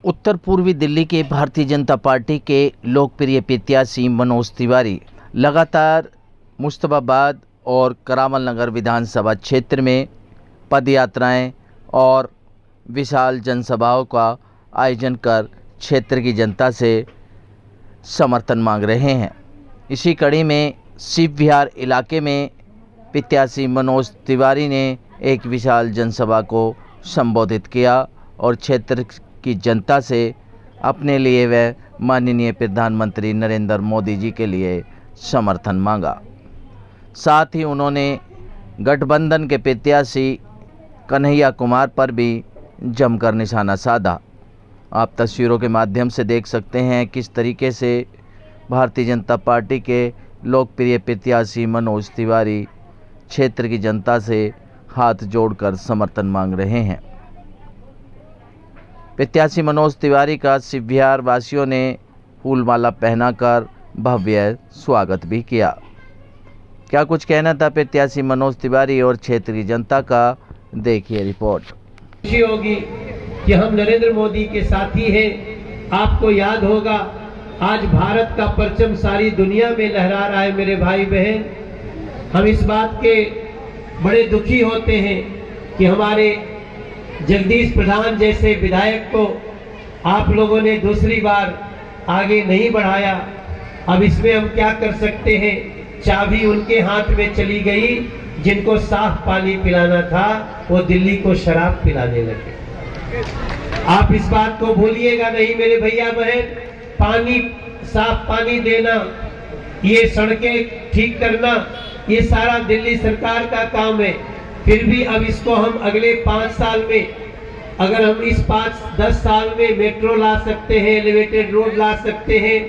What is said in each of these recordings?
उत्तर पूर्वी दिल्ली के भारतीय जनता पार्टी के लोकप्रिय प्रत्याशी मनोज तिवारी लगातार मुस्तफाबाद और करावल नगर विधानसभा क्षेत्र में पदयात्राएं और विशाल जनसभाओं का आयोजन कर क्षेत्र की जनता से समर्थन मांग रहे हैं। इसी कड़ी में शिव विहार इलाके में प्रत्याशी मनोज तिवारी ने एक विशाल जनसभा को संबोधित किया और क्षेत्र की जनता से अपने लिए व माननीय प्रधानमंत्री नरेंद्र मोदी जी के लिए समर्थन मांगा। साथ ही उन्होंने गठबंधन के प्रत्याशी कन्हैया कुमार पर भी जमकर निशाना साधा। आप तस्वीरों के माध्यम से देख सकते हैं किस तरीके से भारतीय जनता पार्टी के लोकप्रिय प्रत्याशी मनोज तिवारी क्षेत्र की जनता से हाथ जोड़कर समर्थन मांग रहे हैं। प्रत्याशी मनोज तिवारी का शिव विहार वासियों ने फूलमाला पहनाकर भव्य स्वागत भी किया। क्या कुछ कहना था प्रत्याशी मनोज तिवारी और क्षेत्र की जनता का, देखिए रिपोर्ट। खुशी होगी कि हम नरेंद्र मोदी के साथी हैं। आपको याद होगा आज भारत का परचम सारी दुनिया में लहरा रहा है। मेरे भाई बहन, हम इस बात के बड़े दुखी होते हैं कि हमारे जगदीश प्रधान जैसे विधायक को आप लोगों ने दूसरी बार आगे नहीं बढ़ाया। अब इसमें हम क्या कर सकते हैं? चाबी उनके हाथ में चली गई। जिनको साफ पानी पिलाना था वो दिल्ली को शराब पिलाने लगे। आप इस बात को भूलिएगा नहीं मेरे भैया बहन। पानी, साफ पानी देना, ये सड़कें ठीक करना, ये सारा दिल्ली सरकार का काम है। फिर भी अब इसको हम अगले 5 साल में, अगर हम इस 5-10 साल में मेट्रो ला सकते हैं, एलिवेटेड रोड ला सकते हैं,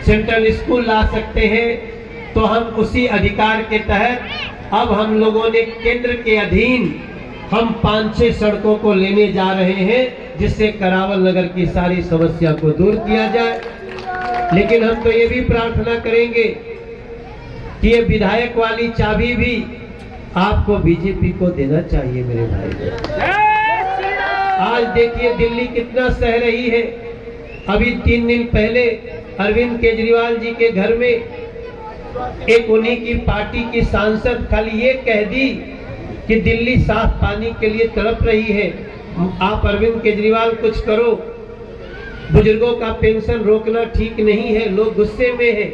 सेंट्रल स्कूल ला सकते हैं, तो हम उसी अधिकार के तहत अब हम लोगों ने केंद्र के अधीन हम 5-6 सड़कों को लेने जा रहे हैं, जिससे करावल नगर की सारी समस्या को दूर किया जाए। लेकिन हम तो ये भी प्रार्थना करेंगे कि ये विधायक वाली चाबी भी आपको बीजेपी को देना चाहिए मेरे भाई। आज देखिए दिल्ली कितना सह रही है। अभी 3 दिन पहले अरविंद केजरीवाल जी के घर में एक उन्हीं की पार्टी की सांसद खाली ये कह दी कि दिल्ली साफ पानी के लिए तड़प रही है। आप अरविंद केजरीवाल कुछ करो, बुजुर्गों का पेंशन रोकना ठीक नहीं है, लोग गुस्से में है।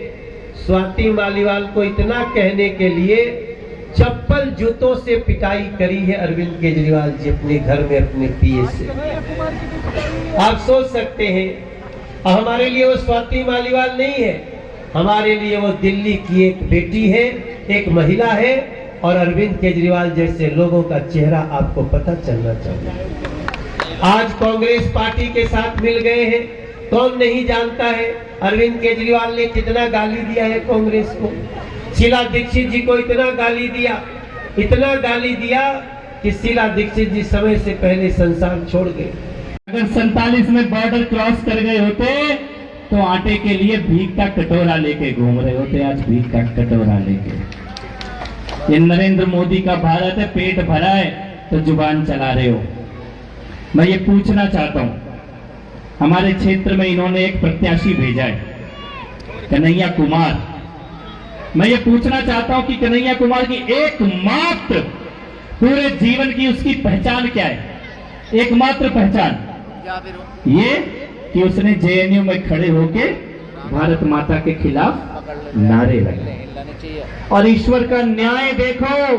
स्वाति मालीवाल को इतना कहने के लिए चप्पल जूतों से पिटाई करी है अरविंद केजरीवाल जी अपने घर में अपने पीए से। आप सोच सकते हैं हमारे लिए वो स्वाति मालीवाल नहीं है, हमारे लिए वो दिल्ली की एक बेटी है, एक महिला है। और अरविंद केजरीवाल जैसे लोगों का चेहरा आपको पता चलना चाहिए। आज कांग्रेस पार्टी के साथ मिल गए हैं। कौन नहीं जानता है अरविंद केजरीवाल ने कितना गाली दिया है कांग्रेस को। शीला दीक्षित जी को इतना गाली दिया कि शीला दीक्षित जी समय से पहले संसार छोड़ गए। अगर 47 में बॉर्डर क्रॉस कर गए होते तो आटे के लिए भीख का कटोरा लेके घूम रहे होते। आज भीख का कटोरा लेके। ये नरेंद्र मोदी का भारत है, पेट भरा है तो जुबान चला रहे हो। मैं ये पूछना चाहता हूं, हमारे क्षेत्र में इन्होंने एक प्रत्याशी भेजा है कन्हैया कुमार। मैं ये पूछना चाहता हूं कि कन्हैया कुमार की एकमात्र पूरे जीवन की उसकी पहचान क्या है? एकमात्र पहचान ये कि उसने जेएनयू में खड़े होके भारत माता के खिलाफ नारे लगाए। और ईश्वर का न्याय देखो,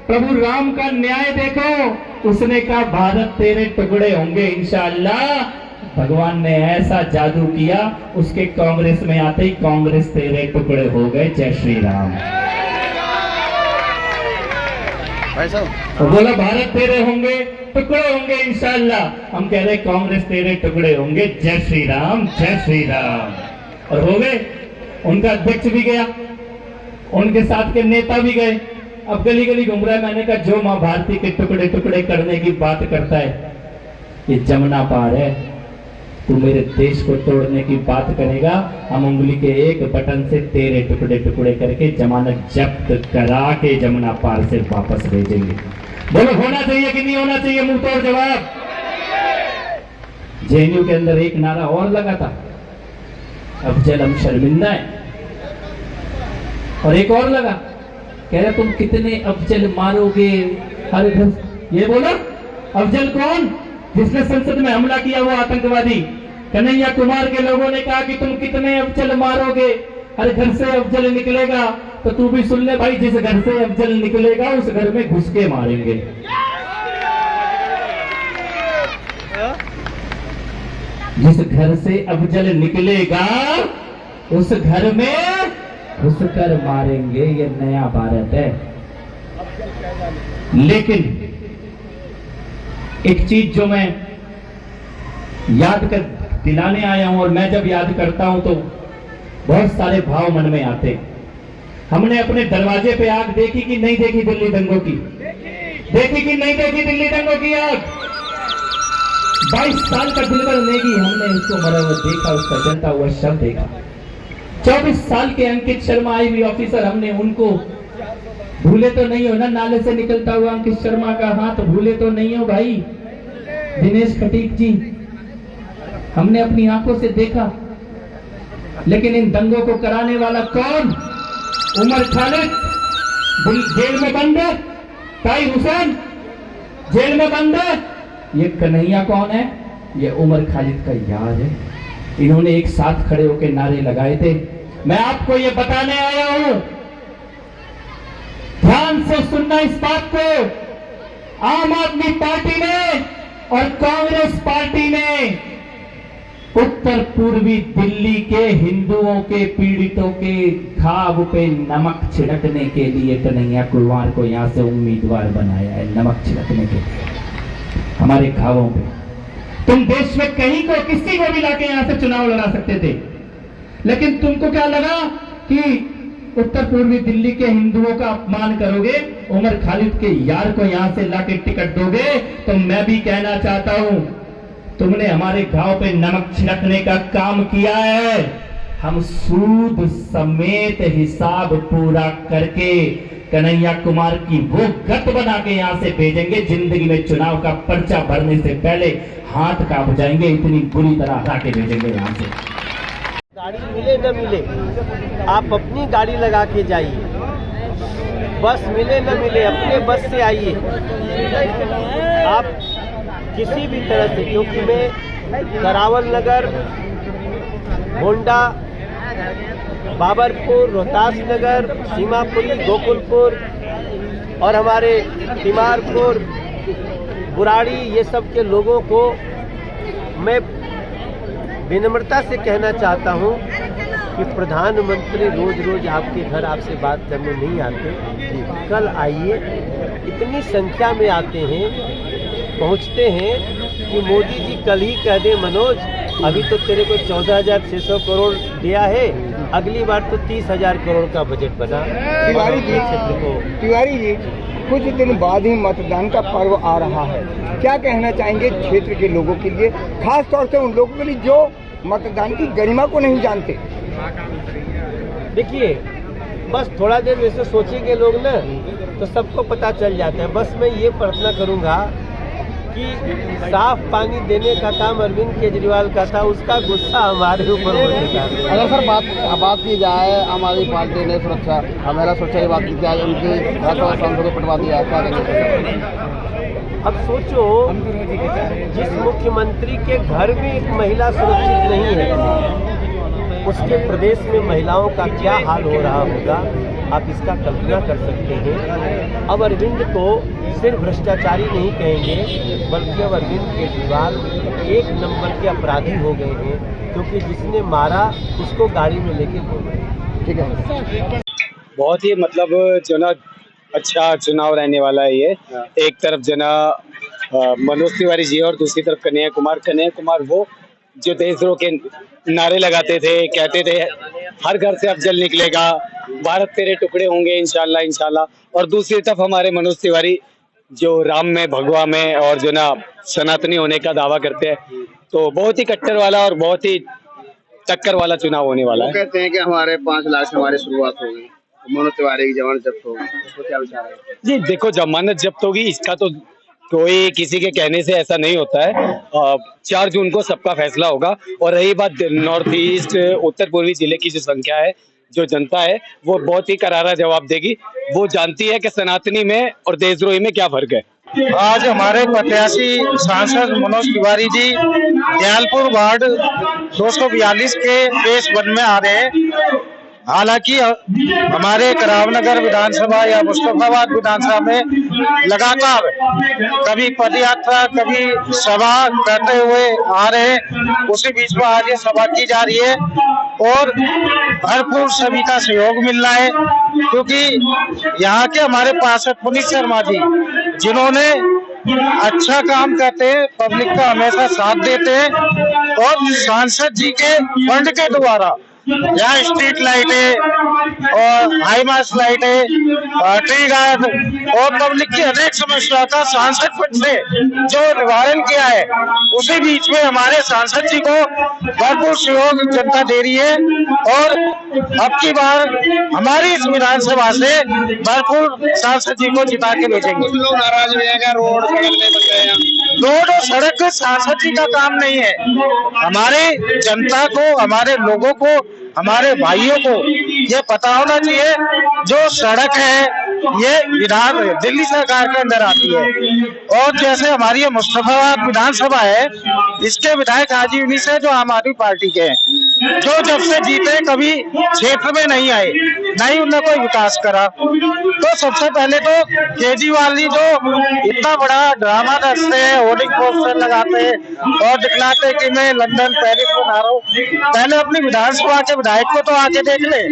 प्रभु राम का न्याय देखो। उसने कहा भारत तेरे टुकड़े होंगे इंशाअल्लाह। भगवान ने ऐसा जादू किया, उसके कांग्रेस में आते ही कांग्रेस तेरे टुकड़े हो गए। जय श्री राम। बोला भारत तेरे होंगे, टुकड़े होंगे इंशाअल्लाह। हम कह रहे कांग्रेस तेरे टुकड़े होंगे। जय श्री राम, जय श्री राम। और हो गए। उनका अध्यक्ष भी गया, उनके साथ के नेता भी गए। अब गली गली घूम रहा है। मैंने कहा जो मां भारती के टुकड़े टुकड़े करने की बात करता है ये जमुना पार है। तू मेरे देश को तोड़ने की बात करेगा, हम उंगली के एक बटन से तेरे टुकड़े टुकड़े करके जमानत जब्त करा के जमुना पार से वापस भेजेंगे। बोलो होना चाहिए कि नहीं होना चाहिए? मुंह तोड़ जवाब। जेएनयू के अंदर एक नारा और लगा था, अफजल हम शर्मिंदा है, और एक और लगा, कह रहे तुम कितने अफजल मारोगे हर घर। ये बोला अफजल कौन? जिसने संसद में हमला किया, वो आतंकवादी कन्हैया कुमार के लोगों ने कहा कि तुम कितने अफजल मारोगे, हर घर से अफजल निकलेगा। तो तू भी सुन ले भाई, जिस घर से अफजल निकलेगा उस घर में घुस के मारेंगे। जिस घर से अफजल निकलेगा उस घर में घुसकर मारेंगे। ये नया भारत है। लेकिन एक चीज जो मैं याद कर दिलाने आया हूं, और मैं जब याद करता हूं तो बहुत सारे भाव मन में आते हैं। हमने अपने दरवाजे पे आग देखी कि नहीं देखी दिल्ली दंगों की? देखी कि नहीं देखी दिल्ली दंगों की आग? 22 साल का दिलबर नेगी, हमने उसको मरा हुआ देखा, उसका जलता हुआ शव देखा। 24 साल के अंकित शर्मा आई हुई ऑफिसर, हमने उनको भूले तो नहीं हो ना? नाले से निकलता हुआ अंकित शर्मा का हाथ भूले तो नहीं हो भाई? दिनेश खटीक जी, हमने अपनी आंखों से देखा। लेकिन इन दंगों को कराने वाला कौन? उमर खालिद जेल में बंद है, ताई हुसैन जेल में बंद है। ये कन्हैया कौन है? ये उमर खालिद का यार है। इन्होंने एक साथ खड़े होकर नारे लगाए थे। मैं आपको ये बताने आया हूं, ध्यान से सुनना इस बात को। आम आदमी पार्टी ने और कांग्रेस पार्टी ने उत्तर पूर्वी दिल्ली के हिंदुओं के पीड़ितों के घाव पे नमक छिड़कने के लिए कन्हैया कुमार को यहां से उम्मीदवार बनाया है। नमक छिड़कने के लिए हमारे घावों पे। तुम देश में कहीं को किसी को भी लाके यहां से चुनाव लड़ा सकते थे, लेकिन तुमको क्या लगा कि उत्तर पूर्वी दिल्ली के हिंदुओं का अपमान करोगे, उमर खालिद के यार को यहां से लाके टिकट दोगे। तो मैं भी कहना चाहता हूं, तुमने हमारे घाव पे नमक छिड़कने का काम किया है। हम सूद समेत हिसाब पूरा करके कन्हैया कुमार की वो गत बना के यहां से भेजेंगे। जिंदगी में चुनाव का पर्चा भरने से पहले हाथ कांप जाएंगे, इतनी बुरी तरह हटा के भेजेंगे यहां से। गाड़ी मिले न मिले, आप अपनी गाड़ी लगा के जाइए। बस मिले न मिले, अपने बस से आइए। आप किसी भी तरह से, क्योंकि मैं करावल नगर, गोंडा, बाबरपुर, रोहतास नगर, सीमापुरी, गोकुलपुर और हमारे तिमारपुर, बुराड़ी, ये सब के लोगों को मैं विनम्रता से कहना चाहता हूं कि प्रधानमंत्री रोज रोज आपके घर आपसे बात करने नहीं आते। कल आइए, इतनी संख्या में आते हैं, पहुंचते हैं कि मोदी जी कल ही कह दे, मनोज अभी तो तेरे को 14,600 करोड़ दिया है, अगली बार तो 30,000 करोड़ का बजट बना। तिवारी जी, कुछ दिन बाद ही मतदान का पर्व आ रहा है, क्या कहना चाहेंगे क्षेत्र के लोगों के लिए, खास तौर से उन लोगों के लिए जो मतदान की गरिमा को नहीं जानते? देखिए, बस थोड़ा देर वैसे सोचेंगे लोग ना तो सबको पता चल जाता है। बस मैं ये प्रार्थना करूंगा कि साफ पानी देने का काम अरविंद केजरीवाल का था, उसका गुस्सा हमारे ऊपर होता है। अगर सर बात की जाए, आम आदमी पार्टी ने सुरक्षा, हमारा सुरक्षा की बात की जाए, उनकी सांसदों को पटवा दिया, क्या करेंगे? अब सोचो, जिस मुख्यमंत्री के घर में एक महिला सुरक्षित नहीं है, उसके प्रदेश में महिलाओं का क्या हाल हो रहा होगा, आप इसका कल्पना कर सकते हैं। अब अरविंद को सिर्फ भ्रष्टाचारी नहीं कहेंगे, बल्कि अब अरविंद केजरीवाल एक नंबर के अपराधी हो गए हैं, क्योंकि जिसने मारा उसको गाड़ी में लेके खो गए। ठीक है, बहुत ही मतलब जो ना अच्छा चुनाव रहने वाला है ये। एक तरफ जो ना मनोज तिवारी जी और दूसरी तरफ कन्हैया कुमार वो जो देशद्रोह के नारे लगाते थे, कहते थे हर घर से अफजल निकलेगा, भारत तेरे टुकड़े होंगे इंशाल्लाह इंशाल्लाह। और दूसरी तरफ हमारे मनोज तिवारी जो राम में, भगवा में और जो ना सनातनी होने का दावा करते हैं। तो बहुत ही कट्टर वाला और बहुत ही टक्कर वाला चुनाव होने वाला है। कहते हैं कि हमारे 5 लाख से हमारी शुरुआत होगी, मनोज तिवारी की जमानत जब्त होगी, उसको क्या विचार है? जी देखो, जमानत जब्त होगी इसका तो कोई किसी के कहने से ऐसा नहीं होता है। 4 जून को सबका फैसला होगा। और रही बात नॉर्थ ईस्ट उत्तर पूर्वी जिले की जो संख्या है, जो जनता है, वो बहुत ही करारा जवाब देगी। वो जानती है कि सनातनी में और देशद्रोही में क्या फर्क है। आज हमारे प्रत्याशी सांसद मनोज तिवारी जी दयालपुर वार्ड 242 के फेज 1 में आ रहे हैं। हालांकि हमारे करावनगर विधानसभा या मुस्तफाबाद विधानसभा में लगातार कभी पदयात्रा कभी सभा करते हुए आ रहे हैं। उसी बीच में आज ये सभा की जा रही है और भरपूर सभी का सहयोग मिल रहा है, क्योंकि यहाँ के हमारे पार्षद पुनीत शर्मा जी जिन्होंने अच्छा काम करते हैं, पब्लिक का हमेशा साथ देते हैं और सांसद जी के फंड के द्वारा यहाँ स्ट्रीट लाइटें और हाई मास्ट लाइटें, ट्री गार्ड और पब्लिक की अनेक समस्या का सांसद फंड से जो निवारण किया है, उसी बीच में हमारे सांसद जी को भरपूर सहयोग जनता दे रही है और अब की बार हमारी इस विधानसभा से भरपूर सांसद जी को जिता के भेजेंगे। लोग नाराज हुए हैं, रोड सड़क नहीं बन रहे हैं। रोड और सड़क सांसद जी का काम नहीं है। हमारे जनता को, हमारे लोगों को, हमारे भाइयों को ये पता होना चाहिए जो सड़क है ये विधान दिल्ली सरकार के अंदर आती है। और जैसे हमारी ये मुस्तफाबाद विधानसभा है, इसके विधायक हाजी यूनिस है जो आम आदमी पार्टी के हैं, जो जब से जीते कभी क्षेत्र में नहीं आए, ना ही उन्होंने कोई विकास करा। तो सबसे पहले तो केजरीवाल जी जो इतना बड़ा ड्रामा करते हैं, होर्डिंग पोस्टर लगाते हैं और दिखलाते कि मैं लंदन पेरिस में आ रहा हूँ, पहले अपनी विधानसभा के विधायक को तो आके देख ले।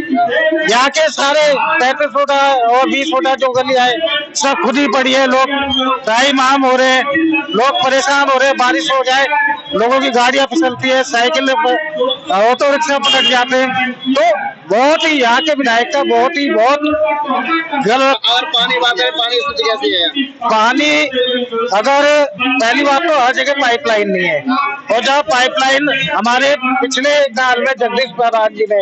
यहाँ के सारे 35 फुटा और 20 फुटा जो गली आए सब खुद ही पड़ी है। लोग टाइम आम हो रहे हैं, लोग परेशान हो रहे हैं, बारिश हो जाए लोगों की गाड़ियां फिसलती है, साइकिल ऑटो रिक्शा पलट जाते हैं। तो बहुत ही यहाँ के विधायक का बहुत गलत। और पानी बात है, पानी स्थिति कैसी है? पानी अगर पहली बात तो हर जगह पाइपलाइन नहीं है, और जहाँ पाइपलाइन हमारे पिछले काल में जगदीश प्रसाद जी ने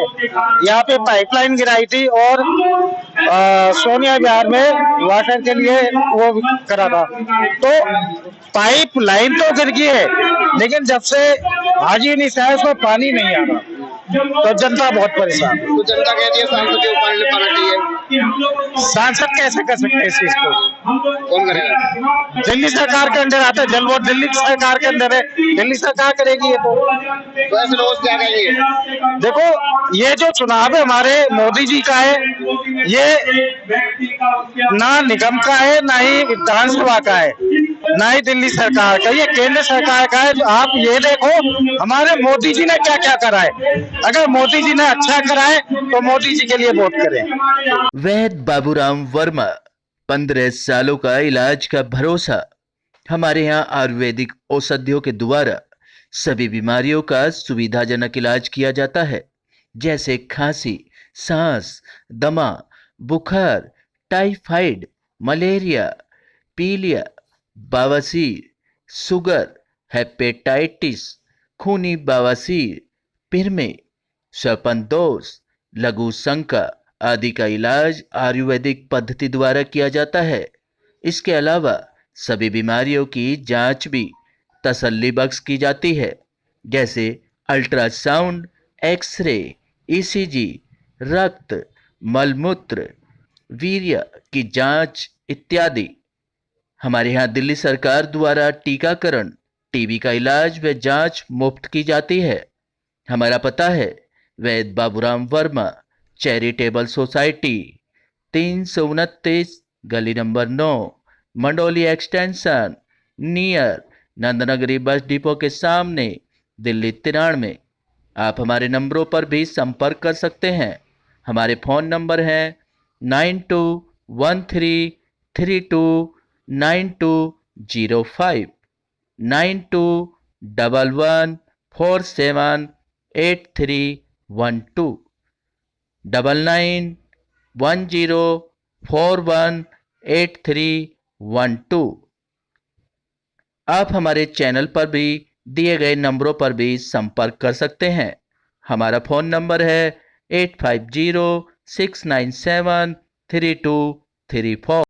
यहाँ पे पाइपलाइन गिराई थी और सोनिया बिहार में वाटर के लिए वो करा था, तो पाइपलाइन तो गिर गई है, लेकिन जब से हाजी नहीं साहब उसमें पानी नहीं आ रहा, तो जनता बहुत परेशान। तो जनता कहती है सांसद को पानी पाना चाहिए। सांसद कैसे कर सकते हैं इस चीज को? कौन करेगा? दिल्ली सरकार के अंदर आता है, जल बोर्ड दिल्ली सरकार के अंदर है, दिल्ली सरकार करेगी ये तो ऐसे लोग क्या कहेंगे? देखो ये जो चुनाव है हमारे मोदी जी का है, ये ना निगम का है, ना ही विधानसभा का है, ना ही दिल्ली सरकार का, ये केंद्र सरकार का है। आप ये देखो हमारे मोदी जी ने क्या क्या करा है, अगर मोदी जी ने अच्छा करा है तो मोदी जी के लिए वोट करें। वैद्य बाबूराम वर्मा, 15 सालों का इलाज का भरोसा। हमारे यहाँ आयुर्वेदिक औषधियों के द्वारा सभी बीमारियों का सुविधाजनक इलाज किया जाता है, जैसे खांसी, सांस, दमा, बुखार, टाइफाइड, मलेरिया, पीलिया, बवासीर, शुगर, हेपेटाइटिस, खूनी बवासीर, पिरमे, श्वपनदोष, लघु शंका आदि का इलाज आयुर्वेदिक पद्धति द्वारा किया जाता है। इसके अलावा सभी बीमारियों की जांच भी तसल्ली बख्श की जाती है, जैसे अल्ट्रासाउंड, एक्सरे, ईसीजी, रक्त, मलमूत्र, वीर्य की जांच इत्यादि। हमारे यहाँ दिल्ली सरकार द्वारा टीकाकरण, टीबी का इलाज व जांच मुफ्त की जाती है। हमारा पता है वैद्य बाबूराम वर्मा, चैरिटेबल सोसाइटी, 329 गली number 9, Mandoli extension, near Nand Nagri bus depot के सामने, दिल्ली 93। आप हमारे नंबरों पर भी संपर्क कर सकते हैं। हमारे फ़ोन नंबर हैं 9213329205, 9211478312, 9910418312। आप हमारे चैनल पर भी दिए गए नंबरों पर भी संपर्क कर सकते हैं। हमारा फ़ोन नंबर है 8506973234।